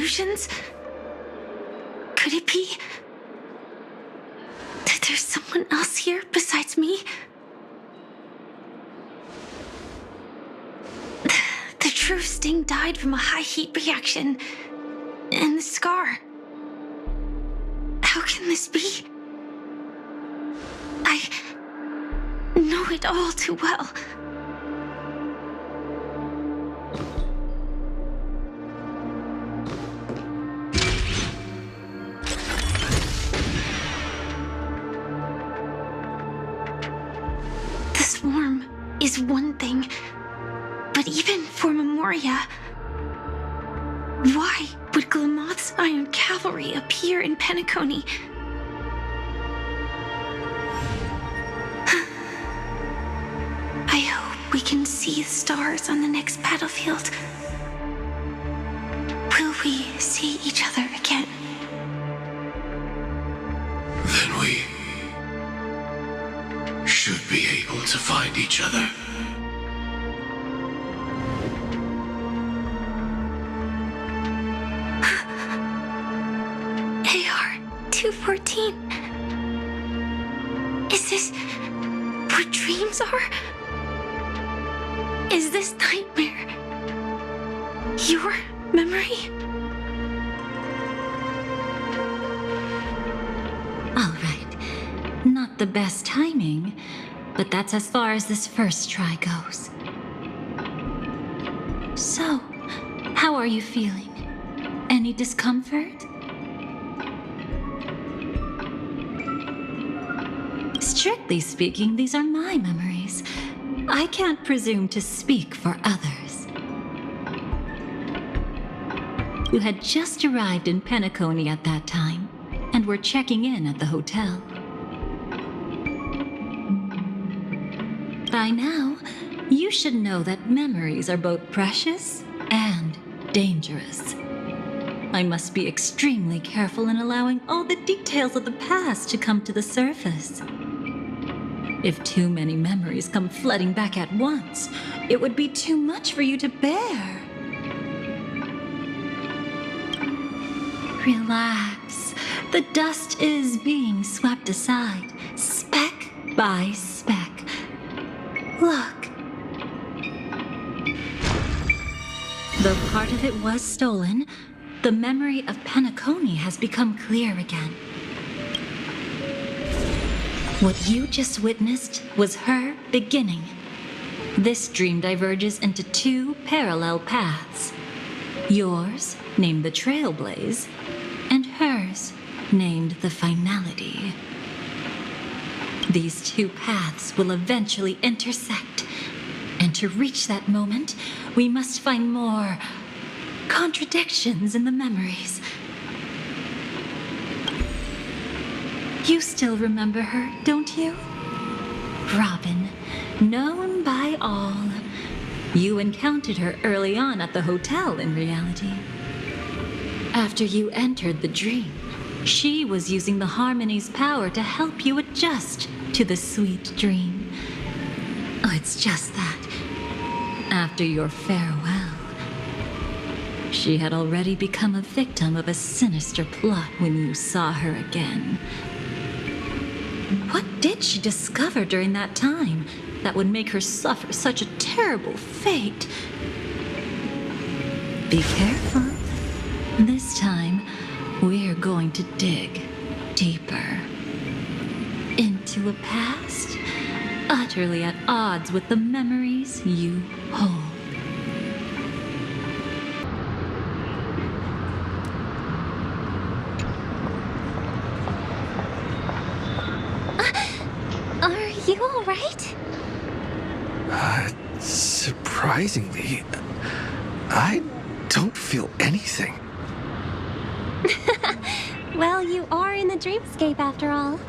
illusions? Could it be that there's someone else here besides me? The true Sting died from a high heat reaction, and the scar. How can this be? I know it all too well. The swarm is one thing, but even for Memoria, why would Glamoth's Iron Cavalry appear in Penacony? I hope we can see the stars on the next battlefield. Will we see each other again? Then we should be able to find each other. AR-214. Is this what dreams are? Is this nightmare your memory? All right. Not the best timing, but that's as far as this first try goes. So, how are you feeling? Any discomfort? Strictly speaking, these are my memories. I can't presume to speak for others. You had just arrived in Penacony at that time, and were checking in at the hotel. By now, you should know that memories are both precious and dangerous. I must be extremely careful in allowing all the details of the past to come to the surface. If too many memories come flooding back at once, it would be too much for you to bear. Relax. The dust is being swept aside, speck by speck. Look. Though part of it was stolen, the memory of Penacony has become clear again. What you just witnessed was her beginning. This dream diverges into two parallel paths. Yours, named the Trailblaze, and hers, named the Finality. These two paths will eventually intersect, and to reach that moment, we must find more contradictions in the memories. You still remember her, don't you? Robin, known by all. You encountered her early on at the hotel in reality. After you entered the dream, she was using the Harmony's power to help you adjust to the sweet dream. Oh, it's just that. After your farewell, she had already become a victim of a sinister plot when you saw her again. What did she discover during that time that would make her suffer such a terrible fate? Be careful. This time, we're going to dig deeper into a past utterly at odds with the memories you hold. Are you all right? Surprisingly, I don't feel anything. Well, you are in the dreamscape after all.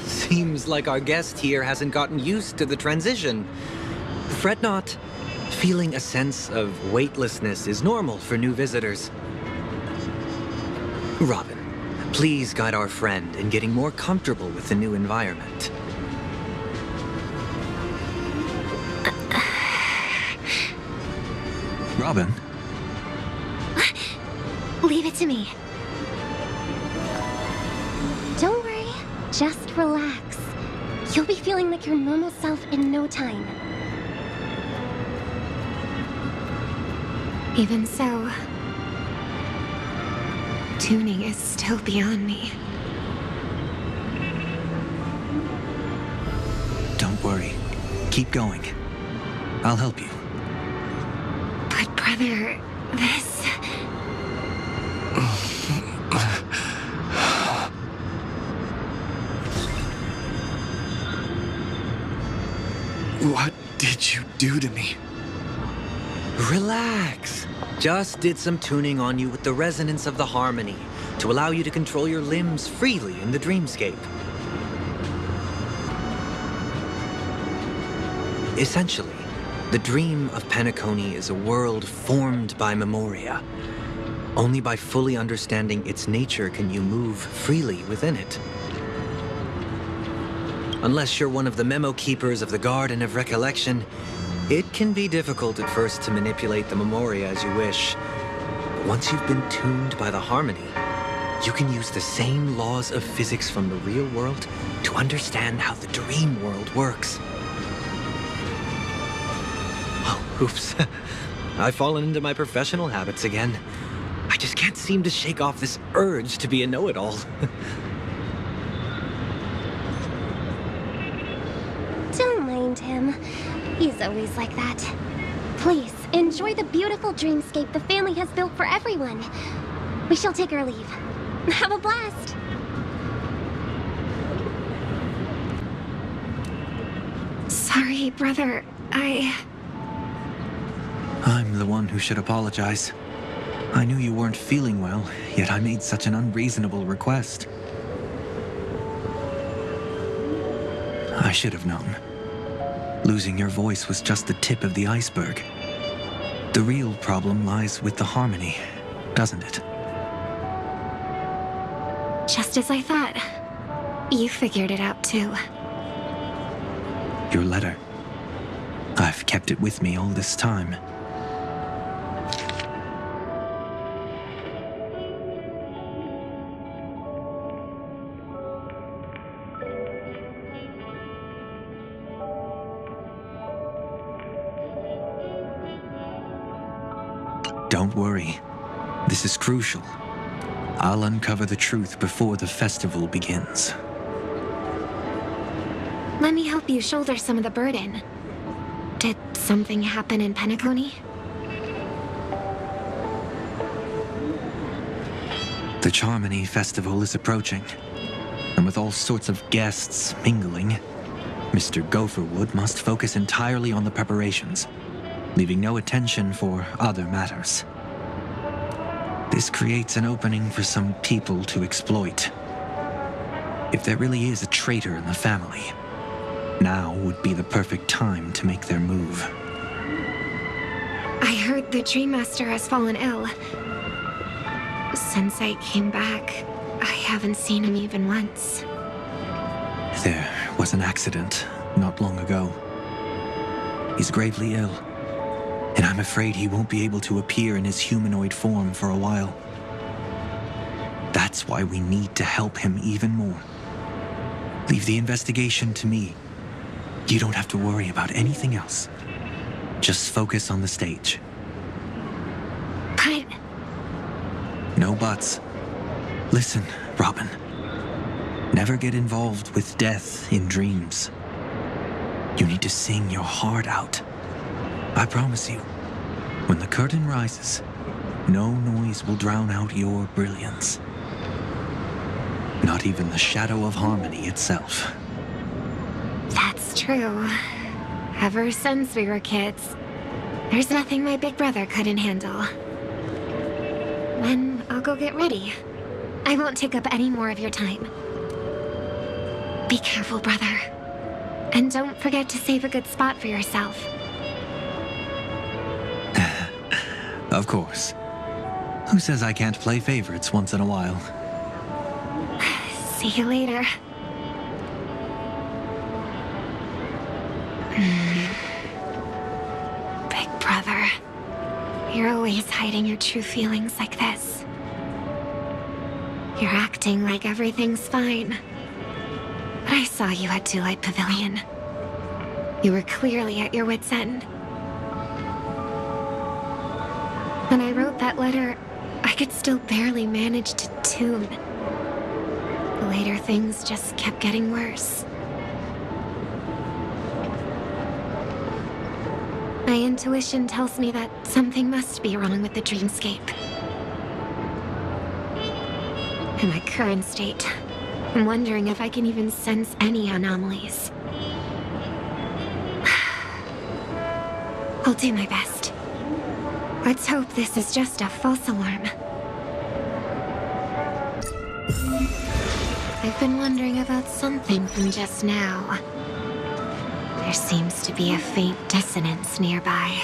Seems like our guest here hasn't gotten used to the transition. Fret not. Feeling a sense of weightlessness is normal for new visitors. Robin, please guide our friend in getting more comfortable with the new environment. Robin? Leave it to me. Don't worry, just relax. You'll be feeling like your normal self in no time. Even so, tuning is still beyond me. Don't worry. Keep going. I'll help you. But brother, this... What did you do to me? Relax. Just did some tuning on you with the resonance of the harmony to allow you to control your limbs freely in the dreamscape. Essentially, the dream of Penacony is a world formed by memoria. Only by fully understanding its nature can you move freely within it. Unless you're one of the memo keepers of the Garden of Recollection, it can be difficult at first to manipulate the memoria as you wish. But once you've been tuned by the harmony, you can use the same laws of physics from the real world to understand how the dream world works. Oh, oops. I've fallen into my professional habits again. I just can't seem to shake off this urge to be a know-it-all. Don't mind him. He's always like that. Please, enjoy the beautiful dreamscape the family has built for everyone. We shall take our leave. Have a blast! Sorry, brother. I'm the one who should apologize. I knew you weren't feeling well, yet I made such an unreasonable request. I should have known. Losing your voice was just the tip of the iceberg. The real problem lies with the harmony, doesn't it? Just as I thought. You figured it out too. Your letter. I've kept it with me all this time. Don't worry. This is crucial. I'll uncover the truth before the festival begins. Let me help you shoulder some of the burden. Did something happen in Penacony? The Charmony Festival is approaching, and with all sorts of guests mingling, Mr. Gopherwood must focus entirely on the preparations, leaving no attention for other matters. This creates an opening for some people to exploit. If there really is a traitor in the family, now would be the perfect time to make their move. I heard the Dream Master has fallen ill. Since I came back, I haven't seen him even once. There was an accident not long ago. He's gravely ill, and I'm afraid he won't be able to appear in his humanoid form for a while. That's why we need to help him even more. Leave the investigation to me. You don't have to worry about anything else. Just focus on the stage. But... No buts. Listen, Robin. Never get involved with death in dreams. You need to sing your heart out. I promise you, when the curtain rises, no noise will drown out your brilliance. Not even the shadow of harmony itself. That's true. Ever since we were kids, there's nothing my big brother couldn't handle. Then I'll go get ready. I won't take up any more of your time. Be careful, brother. And don't forget to save a good spot for yourself. Of course. Who says I can't play favorites once in a while? See you later. Big brother, you're always hiding your true feelings like this. You're acting like everything's fine. But I saw you at Daylight Pavilion. You were clearly at your wit's end. When I wrote that letter, I could still barely manage to tune. Later, things just kept getting worse. My intuition tells me that something must be wrong with the dreamscape. In my current state, I'm wondering if I can even sense any anomalies. I'll do my best. Let's hope this is just a false alarm. I've been wondering about something from just now. There seems to be a faint dissonance nearby.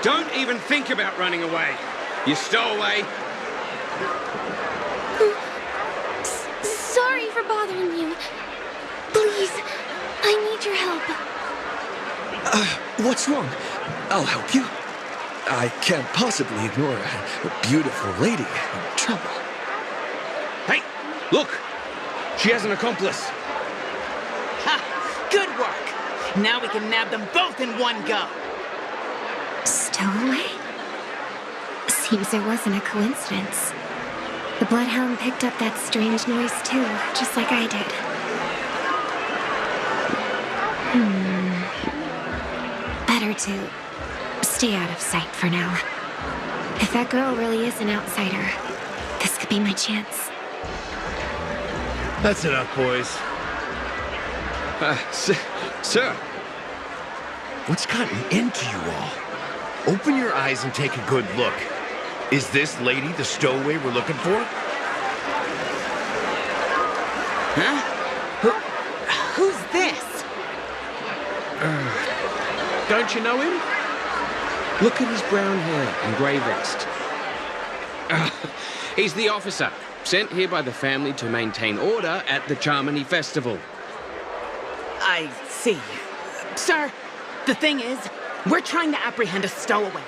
Don't even think about running away. You stowaway. Sorry for bothering you. Please, I need your help. What's wrong? I'll help you. I can't possibly ignore a beautiful lady in trouble. Hey, look! She has an accomplice. Ha! Good work! Now we can nab them both in one go. Stowaway? Seems it wasn't a coincidence. The Bloodhound picked up that strange noise too, just like I did. Better to stay out of sight for now. If that girl really is an outsider, this could be my chance. That's enough, boys. Sir. What's gotten into you all? Open your eyes and take a good look. Is this lady the stowaway we're looking for? Huh? Who's this? Don't you know him? Look at his brown hair and grey vest. He's the officer, sent here by the family to maintain order at the Charmony Festival. I see. Sir, the thing is, we're trying to apprehend a stowaway.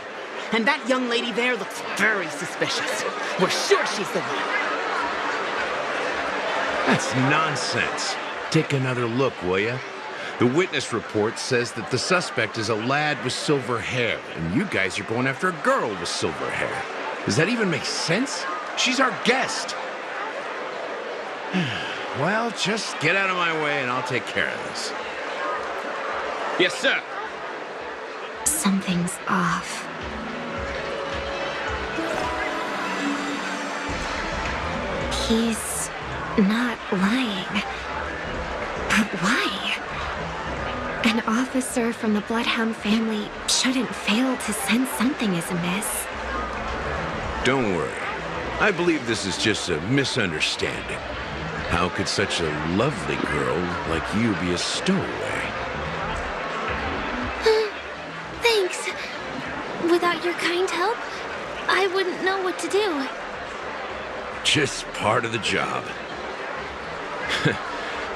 And that young lady there looks very suspicious. We're sure she's the one. That's nonsense. Take another look, will ya? The witness report says that the suspect is a lad with silver hair, and you guys are going after a girl with silver hair. Does that even make sense? She's our guest. Well, just get out of my way and I'll take care of this. Yes, sir. Something's off. He's not lying. But why? An officer from the Bloodhound family shouldn't fail to sense something is amiss. Don't worry. I believe this is just a misunderstanding. How could such a lovely girl like you be a stowaway? Thanks. Without your kind help, I wouldn't know what to do. Just part of the job.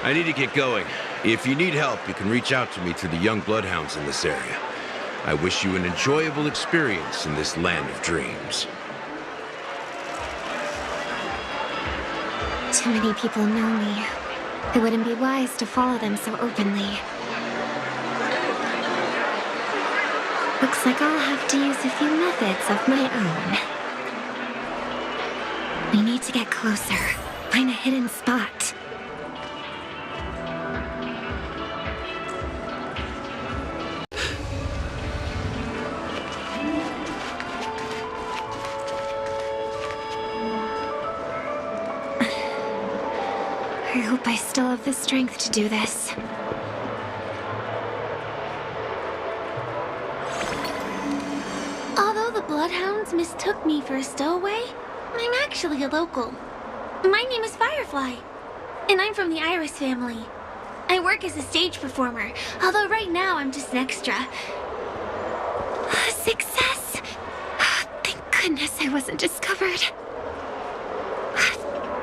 I need to get going. If you need help, you can reach out to me through the young bloodhounds in this area. I wish you an enjoyable experience in this land of dreams. Too many people know me. It wouldn't be wise to follow them so openly. Looks like I'll have to use a few methods of my own. We need to get closer. Find a hidden spot. I hope I still have the strength to do this. Although the Bloodhounds mistook me for a stowaway, I'm actually a local. My name is Firefly, and I'm from the Iris family. I work as a stage performer, although right now I'm just an extra. Success! Thank goodness I wasn't discovered.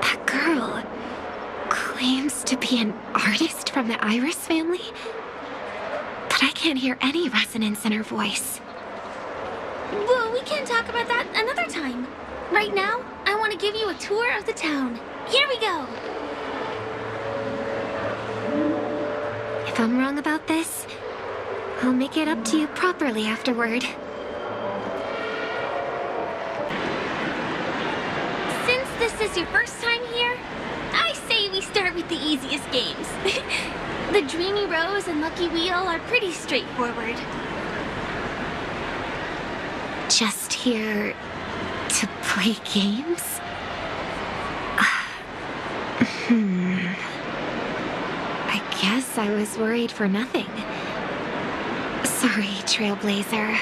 That girl claims to be an artist from the Iris family, but I can't hear any resonance in her voice. Well, we can talk about that another time. Right now, I want to give you a tour of the town. Here we go. If I'm wrong about this, I'll make it up to you properly afterward. Since this is your first time here, I say we start with the easiest games. The Dreamy Rose and Lucky Wheel are pretty straightforward. Just here to play games? I guess I was worried for nothing. Sorry, Trailblazer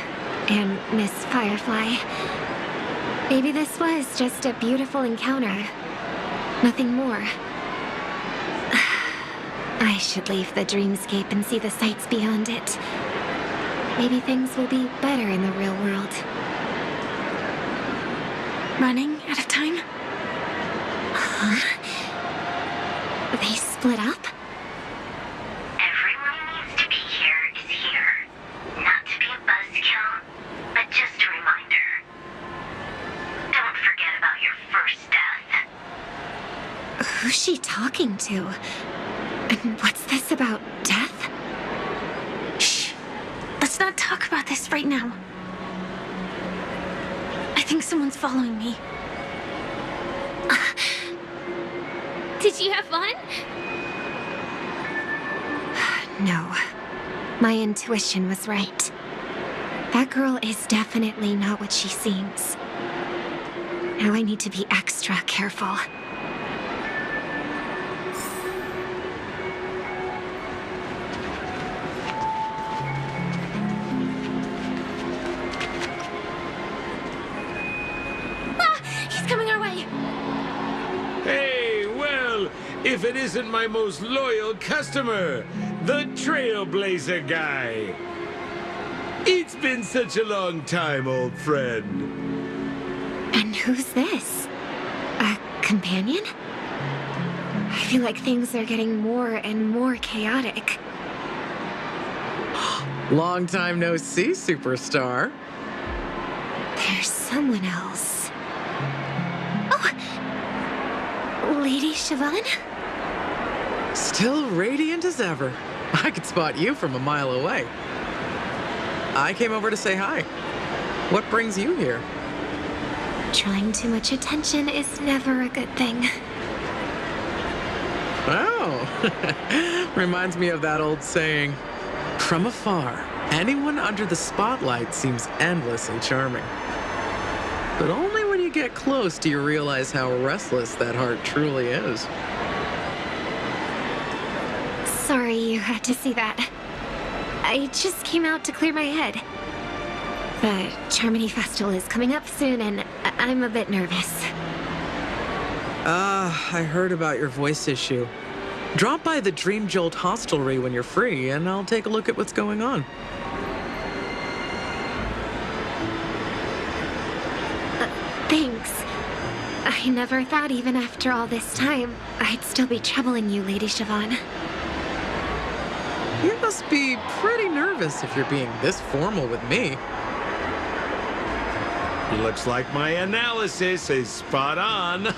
and Miss Firefly. Maybe this was just a beautiful encounter. Nothing more. I should leave the dreamscape and see the sights beyond it. Maybe things will be better in the real world. Running out of time? Huh? They split up? Everyone who needs to be here is here. Not to be a buzzkill, but just a reminder. Don't forget about your first death. Who's she talking to? And what's this about death? Shh. Let's not talk about this right now. I think someone's following me. Did you have fun? No. My intuition was right. That girl is definitely not what she seems. Now I need to be extra careful. If it isn't my most loyal customer, the Trailblazer guy. It's been such a long time, old friend. And who's this? A companion? I feel like things are getting more and more chaotic. Long time no see, superstar. There's someone else. Oh! Lady Siobhan? Still radiant as ever. I could spot you from a mile away. I came over to say hi. What brings you here? Drawing too much attention is never a good thing. Oh, reminds me of that old saying, from afar, anyone under the spotlight seems endlessly charming. But only when you get close do you realize how restless that heart truly is. Sorry you had to see that. I just came out to clear my head. The Charmony Festival is coming up soon, and I'm a bit nervous. I heard about your voice issue. Drop by the Dream Jolt hostelry when you're free, and I'll take a look at what's going on. Thanks. I never thought even after all this time, I'd still be troubling you, Lady Siobhan. You must be pretty nervous if you're being this formal with me. Looks like my analysis is spot on.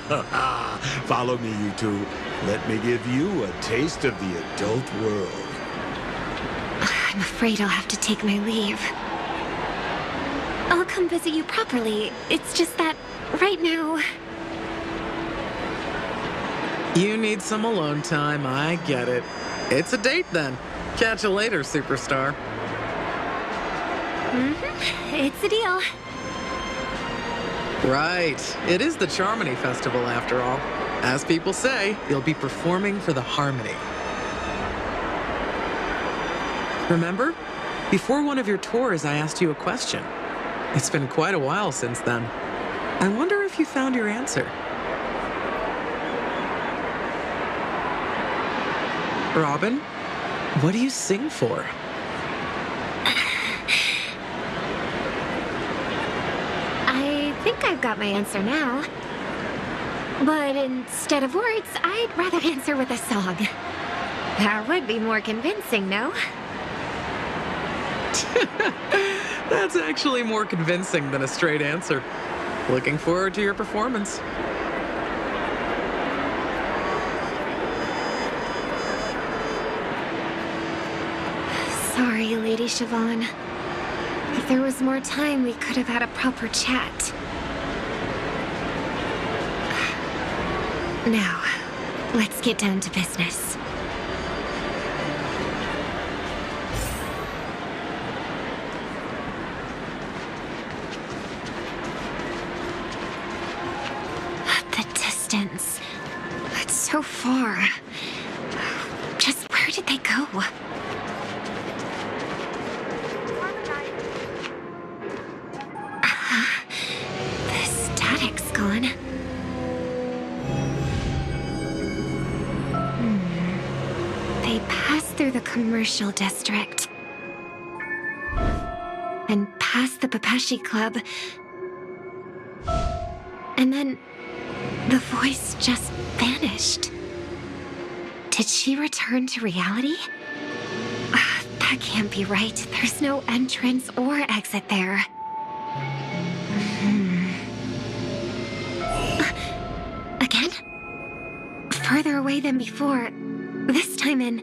Follow me, you two. Let me give you a taste of the adult world. I'm afraid I'll have to take my leave. I'll come visit you properly. It's just that right now... You need some alone time, I get it. It's a date then. Catch you later, superstar. It's a deal. Right. It is the Charmony Festival, after all. As people say, you'll be performing for the Harmony. Remember? Before one of your tours, I asked you a question. It's been quite a while since then. I wonder if you found your answer. Robin, What do you sing for? I think I've got my answer now. But instead of words, I'd rather answer with a song. That would be more convincing, no? That's actually more convincing than a straight answer. Looking forward to your performance. Sorry, Lady Siobhan. If there was more time, we could have had a proper chat. Now, let's get down to business. The distance. It's so far. Just where did they go? The static's gone. They passed through the commercial district. And past the Papashi Club. And then the voice just vanished. Did she return to reality? That can't be right. There's no entrance or exit there. Again? Further away than before. This time in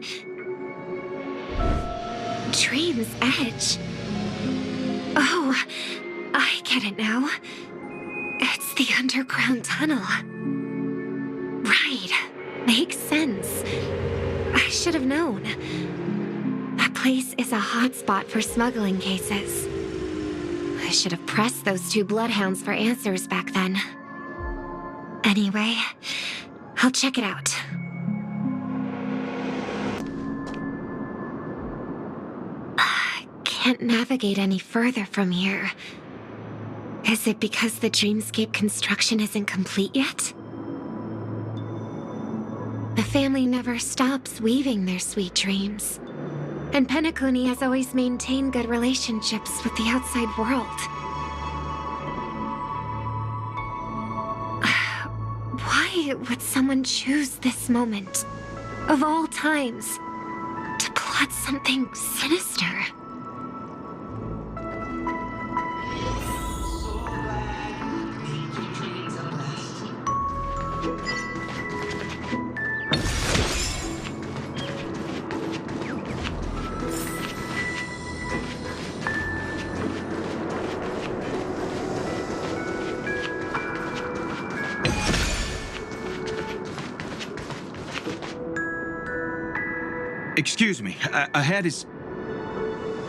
Dream's Edge. Oh, I get it now. It's the underground tunnel. Right. Makes sense. I should have known. That place is a hotspot for smuggling cases. I should have pressed those two bloodhounds for answers back then. Anyway, I'll check it out. Can't navigate any further from here. Is it because the dreamscape construction isn't complete yet? The family never stops weaving their sweet dreams. And Penacony has always maintained good relationships with the outside world. Why would someone choose this moment, of all times, to plot something sinister? Excuse me, ahead is...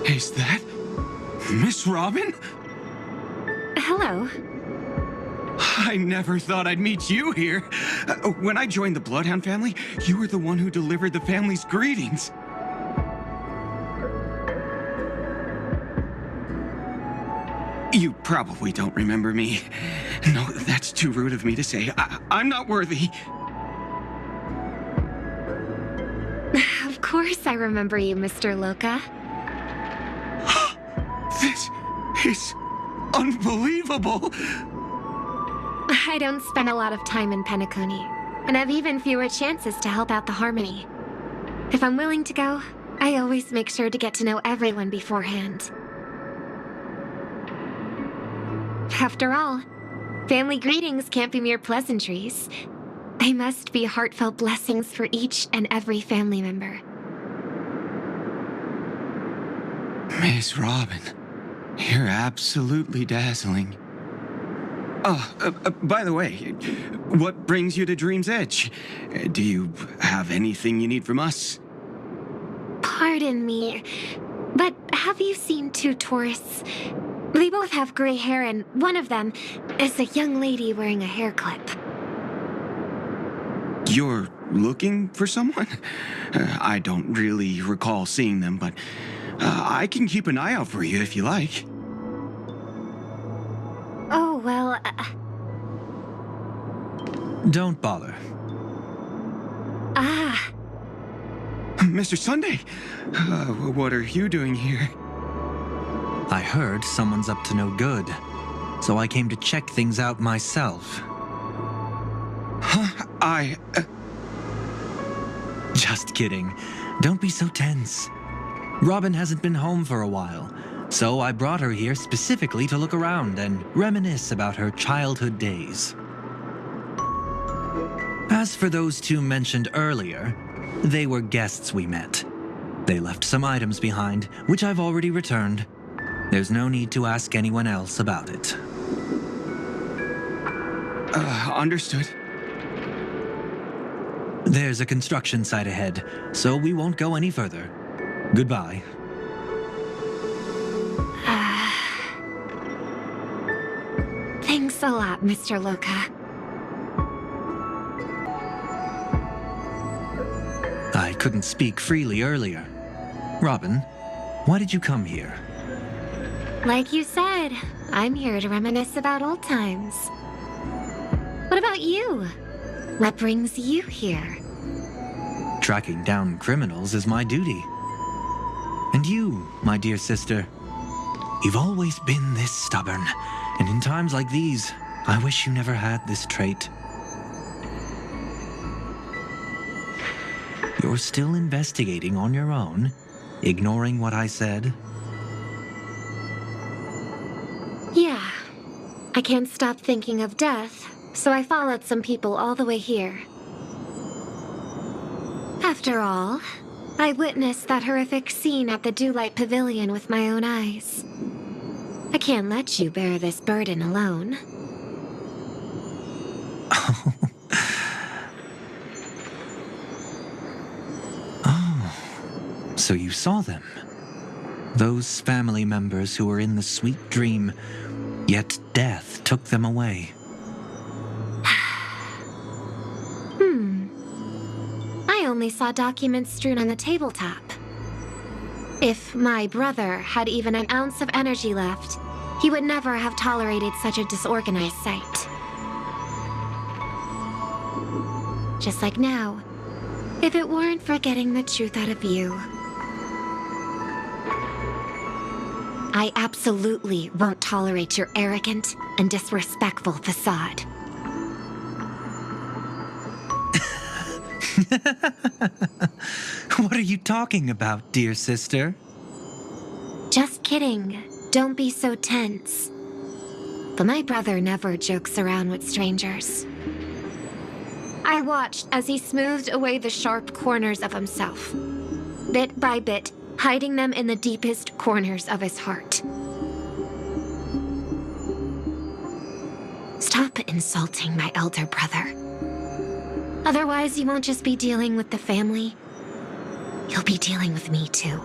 Is that... Miss Robin? Hello. I never thought I'd meet you here. When I joined the Bloodhound family, you were the one who delivered the family's greetings. You probably don't remember me. No, that's too rude of me to say. I'm not worthy. Of course I remember you, Mr. Loca. This is unbelievable. I don't spend a lot of time in Penacony, and have even fewer chances to help out the Harmony. If I'm willing to go, I always make sure to get to know everyone beforehand. After all, family greetings can't be mere pleasantries. They must be heartfelt blessings for each and every family member. Miss Robin, you're absolutely dazzling. Oh, by the way, what brings you to Dream's Edge? Do you have anything you need from us? Pardon me, but have you seen two tourists? They both have gray hair, and one of them is a young lady wearing a hair clip. You're looking for someone? I don't really recall seeing them, but I can keep an eye out for you if you like. Oh, well... Don't bother. Ah. Mr. Sunday, what are you doing here? I heard someone's up to no good, so I came to check things out myself. Huh? Just kidding. Don't be so tense. Robin hasn't been home for a while, so I brought her here specifically to look around and reminisce about her childhood days. As for those two mentioned earlier, they were guests we met. They left some items behind, which I've already returned. There's no need to ask anyone else about it. Understood. There's a construction site ahead, so we won't go any further. Goodbye. Thanks a lot, Mr. Loka. I couldn't speak freely earlier. Robin, why did you come here? Like you said, I'm here to reminisce about old times. What about you? What brings you here? Tracking down criminals is my duty. And you, my dear sister, you've always been this stubborn, and in times like these, I wish you never had this trait. You're still investigating on your own, ignoring what I said? Yeah. I can't stop thinking of death, so I followed some people all the way here. After all, I witnessed that horrific scene at the Dewlight Pavilion with my own eyes. I can't let you bear this burden alone. So you saw them. Those family members who were in the sweet dream, yet death took them away. I only saw documents strewn on the tabletop. If my brother had even an ounce of energy left, he would never have tolerated such a disorganized sight. Just like now, if it weren't for getting the truth out of you. I absolutely won't tolerate your arrogant and disrespectful facade. What are you talking about, dear sister? Just kidding. Don't be so tense. But my brother never jokes around with strangers. I watched as he smoothed away the sharp corners of himself, bit by bit, hiding them in the deepest corners of his heart. Stop insulting my elder brother. Otherwise, you won't just be dealing with the family. You'll be dealing with me, too.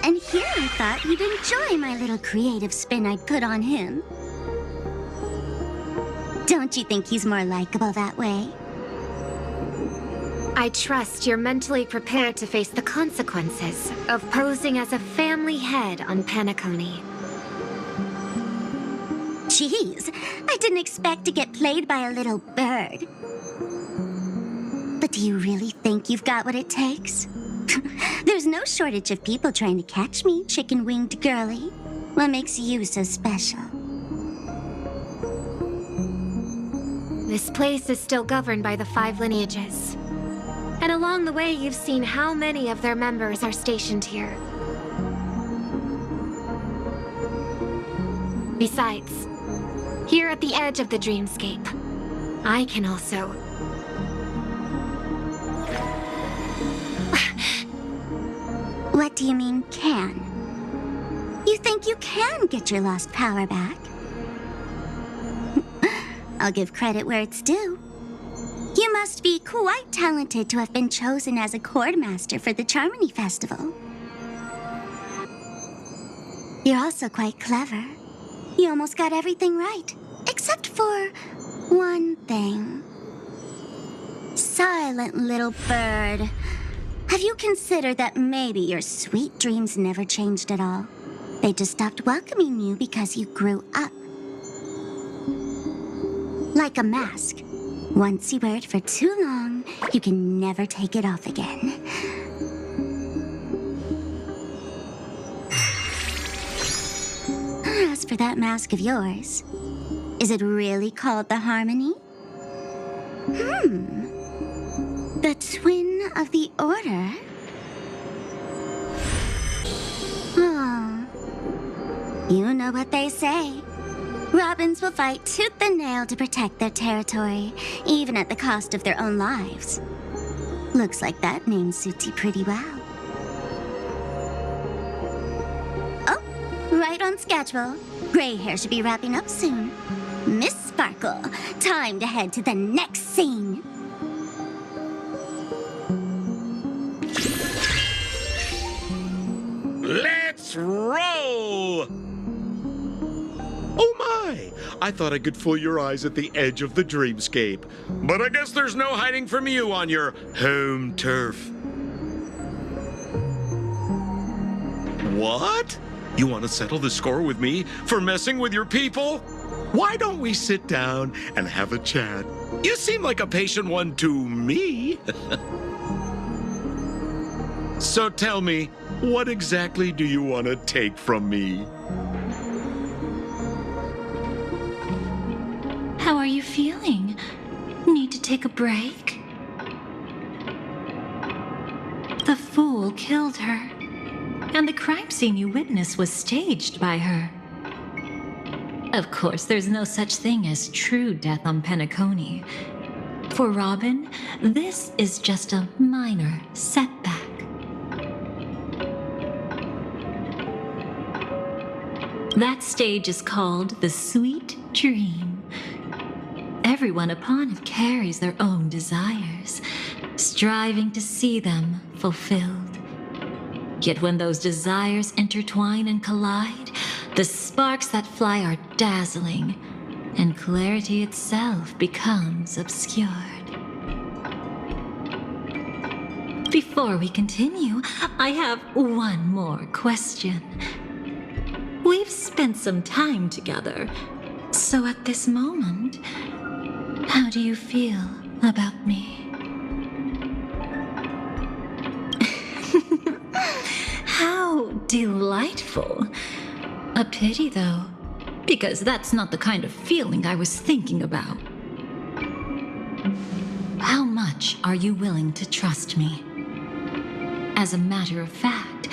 And here I thought you'd enjoy my little creative spin I put on him. Don't you think he's more likable that way? I trust you're mentally prepared to face the consequences of posing as a family head on Penacony. Jeez, I didn't expect to get played by a little bird. But do you really think you've got what it takes? There's no shortage of people trying to catch me, chicken-winged girlie. What makes you so special? This place is still governed by the 5 lineages. And along the way, you've seen how many of their members are stationed here. Besides, here at the edge of the dreamscape, I can also... What do you mean, can? You think you can get your lost power back? I'll give credit where it's due. You must be quite talented to have been chosen as a chord master for the Charmony Festival. You're also quite clever. You almost got everything right, except for one thing. Silent little bird. Have you considered that maybe your sweet dreams never changed at all? They just stopped welcoming you because you grew up. like a mask. Once you wear it for too long, you can never take it off again. As for that mask of yours, is it really called the Harmony? The Twin of the Order? Oh. You know what they say. Robins will fight tooth and nail to protect their territory, even at the cost of their own lives. Looks like that name suits you pretty well. Oh, right on schedule. Gray hair should be wrapping up soon. Miss Sparkle, time to head to the next scene. Let's roll! Oh my! I thought I could fool your eyes at the edge of the dreamscape. But I guess there's no hiding from you on your home turf. What? You want to settle the score with me for messing with your people? Why don't we sit down and have a chat? You seem like a patient one to me. So tell me, what exactly do you want to take from me? How are you feeling? Need to take a break? The fool killed her, and the crime scene you witnessed was staged by her. Of course, there's no such thing as true death on Penacony. For Robin, this is just a minor setback. That stage is called the Sweet Dream. Everyone upon it carries their own desires, striving to see them fulfilled. Yet when those desires intertwine and collide, the sparks that fly are dazzling, and clarity itself becomes obscured. Before we continue, I have one more question. We've spent some time together, so at this moment, how do you feel about me? How delightful. A pity, though, because that's not the kind of feeling I was thinking about. How much are you willing to trust me? As a matter of fact,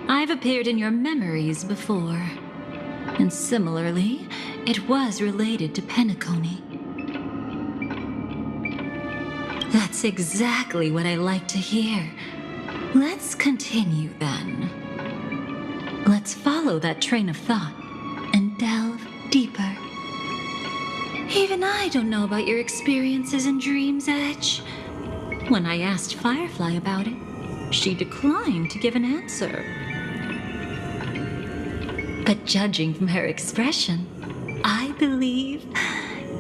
I've appeared in your memories before. And similarly, it was related to Penacony. That's exactly what I like to hear. Let's continue then. Let's follow that train of thought and delve deeper. Even I don't know about your experiences in Dream's Edge. When I asked Firefly about it, she declined to give an answer. But judging from her expression, I believe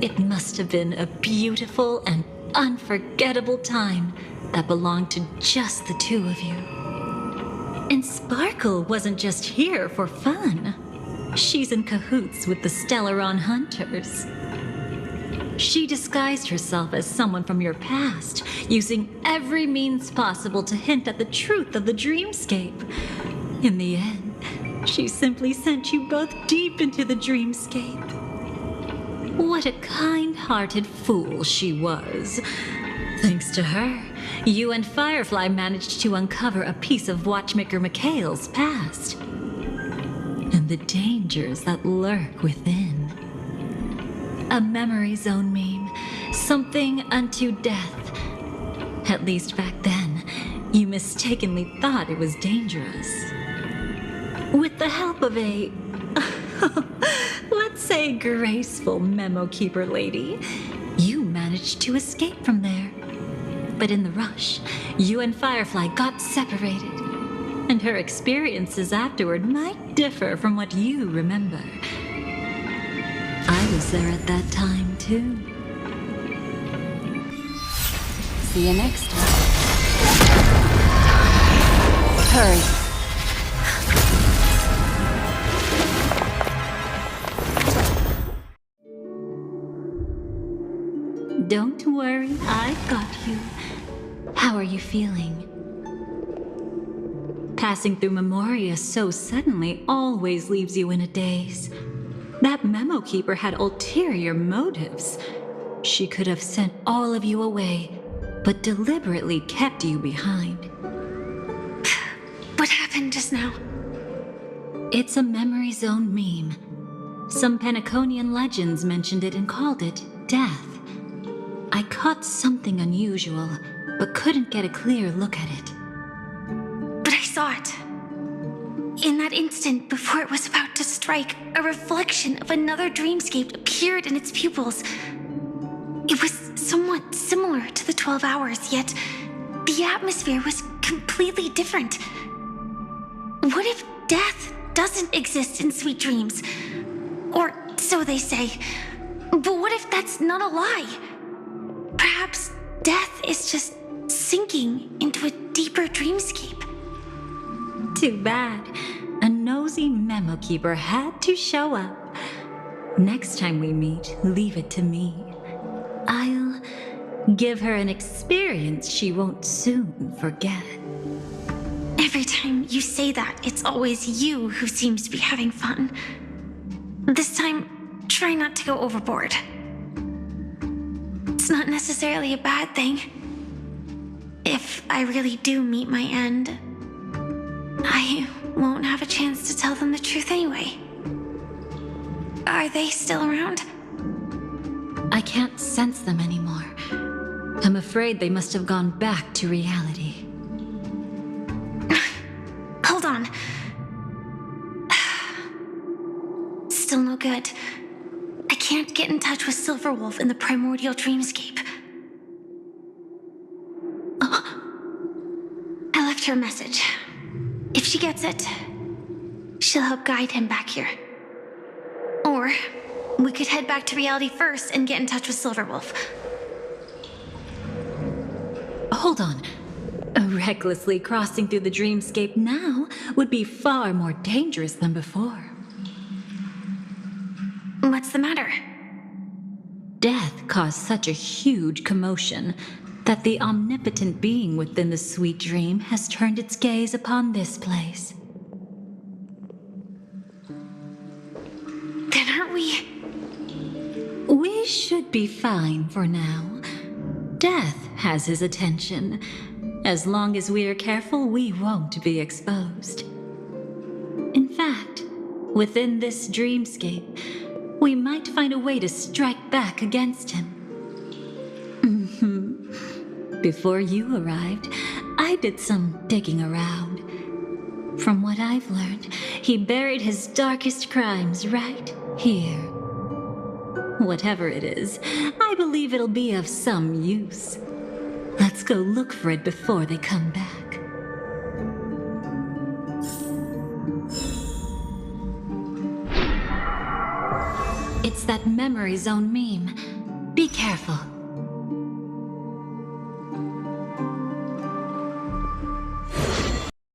it must have been a beautiful and unforgettable time that belonged to just the two of you. And Sparkle wasn't just here for fun. She's in cahoots with the Stellaron Hunters. She disguised herself as someone from your past, using every means possible to hint at the truth of the dreamscape. In the end, she simply sent you both deep into the dreamscape. What a kind-hearted fool she was. Thanks to her, you and Firefly managed to uncover a piece of Watchmaker Mikhail's past. And the dangers that lurk within. A memory zone meme, something unto death. At least back then, you mistakenly thought it was dangerous. With the help of a, let's say, graceful memo keeper lady, you managed to escape from there. But in the rush, you and Firefly got separated, and her experiences afterward might differ from what you remember. I was there at that time, too. See you next time. Hurry. I've got you. How are you feeling? Passing through Memoria so suddenly always leaves you in a daze. That memo keeper had ulterior motives. She could have sent all of you away, but deliberately kept you behind. What happened just now? It's a memory zone meme. Some Penaconian legends mentioned it and called it death. I caught something unusual, but couldn't get a clear look at it. But I saw it. In that instant, before it was about to strike, a reflection of another dreamscape appeared in its pupils. It was somewhat similar to the 12 hours, yet the atmosphere was completely different. What if death doesn't exist in sweet dreams? Or so they say. But what if that's not a lie? Perhaps death is just sinking into a deeper dreamscape. Too bad. A nosy memo keeper had to show up. Next time we meet, leave it to me. I'll give her an experience she won't soon forget. Every time you say that, it's always you who seems to be having fun. This time, try not to go overboard. It's not necessarily a bad thing. If I really do meet my end, I won't have a chance to tell them the truth anyway. Are they still around? I can't sense them anymore. I'm afraid they must have gone back to reality. Hold on. Still no good. I can't get in touch with Silverwolf in the primordial dreamscape. Oh. I left her a message. If she gets it, she'll help guide him back here. Or we could head back to reality first and get in touch with Silverwolf. Hold on. Recklessly crossing through the dreamscape now would be far more dangerous than before. What's the matter? Death caused such a huge commotion that the omnipotent being within the sweet dream has turned its gaze upon this place. Then aren't we? We should be fine for now. Death has his attention. As long as we are careful, we won't be exposed. In fact, within this dreamscape, we might find a way to strike back against him. Before you arrived, I did some digging around. From what I've learned, he buried his darkest crimes right here. Whatever it is, I believe it'll be of some use. Let's go look for it before they come back. It's that memory zone meme. Be careful.